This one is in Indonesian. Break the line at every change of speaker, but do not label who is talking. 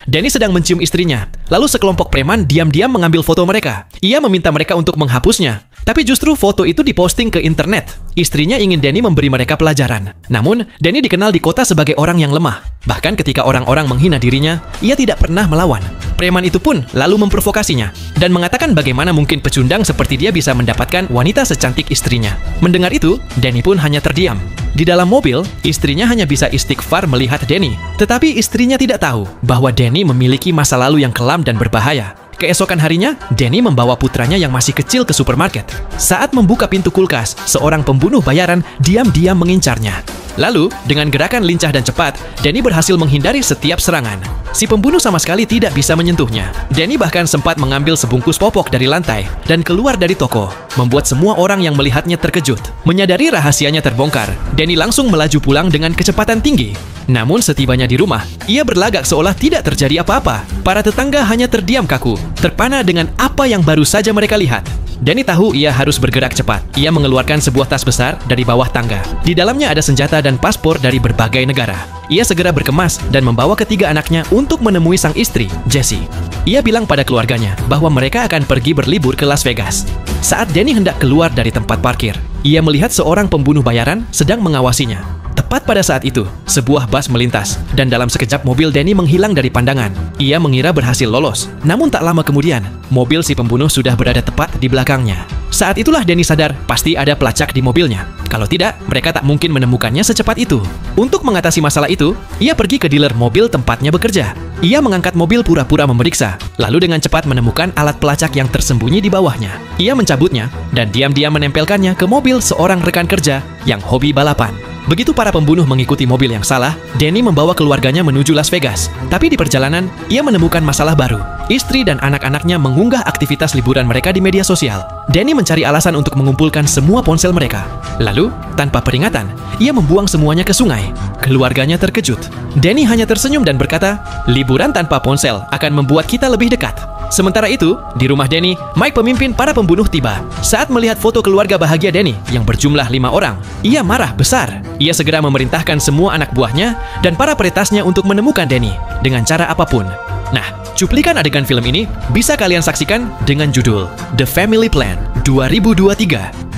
Danny sedang mencium istrinya. Lalu sekelompok preman diam-diam mengambil foto mereka. Ia meminta mereka untuk menghapusnya. Tapi justru foto itu diposting ke internet. Istrinya ingin Danny memberi mereka pelajaran. Namun, Danny dikenal di kota sebagai orang yang lemah. Bahkan ketika orang-orang menghina dirinya, ia tidak pernah melawan. Preman itu pun lalu memprovokasinya dan mengatakan bagaimana mungkin pecundang seperti dia bisa mendapatkan wanita secantik istrinya. Mendengar itu, Danny pun hanya terdiam. Di dalam mobil, istrinya hanya bisa istighfar melihat Danny. Tetapi istrinya tidak tahu bahwa Danny memiliki masa lalu yang kelam dan berbahaya. Keesokan harinya, Danny membawa putranya yang masih kecil ke supermarket. Saat membuka pintu kulkas, seorang pembunuh bayaran diam-diam mengincarnya. Lalu, dengan gerakan lincah dan cepat, Danny berhasil menghindari setiap serangan. Si pembunuh sama sekali tidak bisa menyentuhnya. Danny bahkan sempat mengambil sebungkus popok dari lantai dan keluar dari toko, membuat semua orang yang melihatnya terkejut. Menyadari rahasianya terbongkar, Danny langsung melaju pulang dengan kecepatan tinggi. Namun setibanya di rumah, ia berlagak seolah tidak terjadi apa-apa. Para tetangga hanya terdiam kaku, terpana dengan apa yang baru saja mereka lihat. Danny tahu ia harus bergerak cepat. Ia mengeluarkan sebuah tas besar dari bawah tangga. Di dalamnya ada senjata dan paspor dari berbagai negara. Ia segera berkemas dan membawa ketiga anaknya untuk menemui sang istri, Jessie. Ia bilang pada keluarganya bahwa mereka akan pergi berlibur ke Las Vegas. Saat Danny hendak keluar dari tempat parkir, ia melihat seorang pembunuh bayaran sedang mengawasinya. Tepat pada saat itu, sebuah bus melintas, dan dalam sekejap mobil Danny menghilang dari pandangan. Ia mengira berhasil lolos, namun tak lama kemudian, mobil si pembunuh sudah berada tepat di belakangnya. Saat itulah Danny sadar pasti ada pelacak di mobilnya. Kalau tidak, mereka tak mungkin menemukannya secepat itu. Untuk mengatasi masalah itu, ia pergi ke dealer mobil tempatnya bekerja. Ia mengangkat mobil pura-pura memeriksa, lalu dengan cepat menemukan alat pelacak yang tersembunyi di bawahnya. Ia mencabutnya, dan diam-diam menempelkannya ke mobil seorang rekan kerja yang hobi balapan. Begitu para pembunuh mengikuti mobil yang salah, Danny membawa keluarganya menuju Las Vegas. Tapi di perjalanan, ia menemukan masalah baru. Istri dan anak-anaknya mengunggah aktivitas liburan mereka di media sosial. Danny mencari alasan untuk mengumpulkan semua ponsel mereka. Lalu, tanpa peringatan, ia membuang semuanya ke sungai. Keluarganya terkejut. Danny hanya tersenyum dan berkata, "Liburan tanpa ponsel akan membuat kita lebih dekat." Sementara itu, di rumah Danny, Mike pemimpin para pembunuh tiba. Saat melihat foto keluarga bahagia Danny yang berjumlah 5 orang, ia marah besar. Ia segera memerintahkan semua anak buahnya dan para peretasnya untuk menemukan Danny dengan cara apapun. Nah, cuplikan adegan film ini bisa kalian saksikan dengan judul The Family Plan 2023.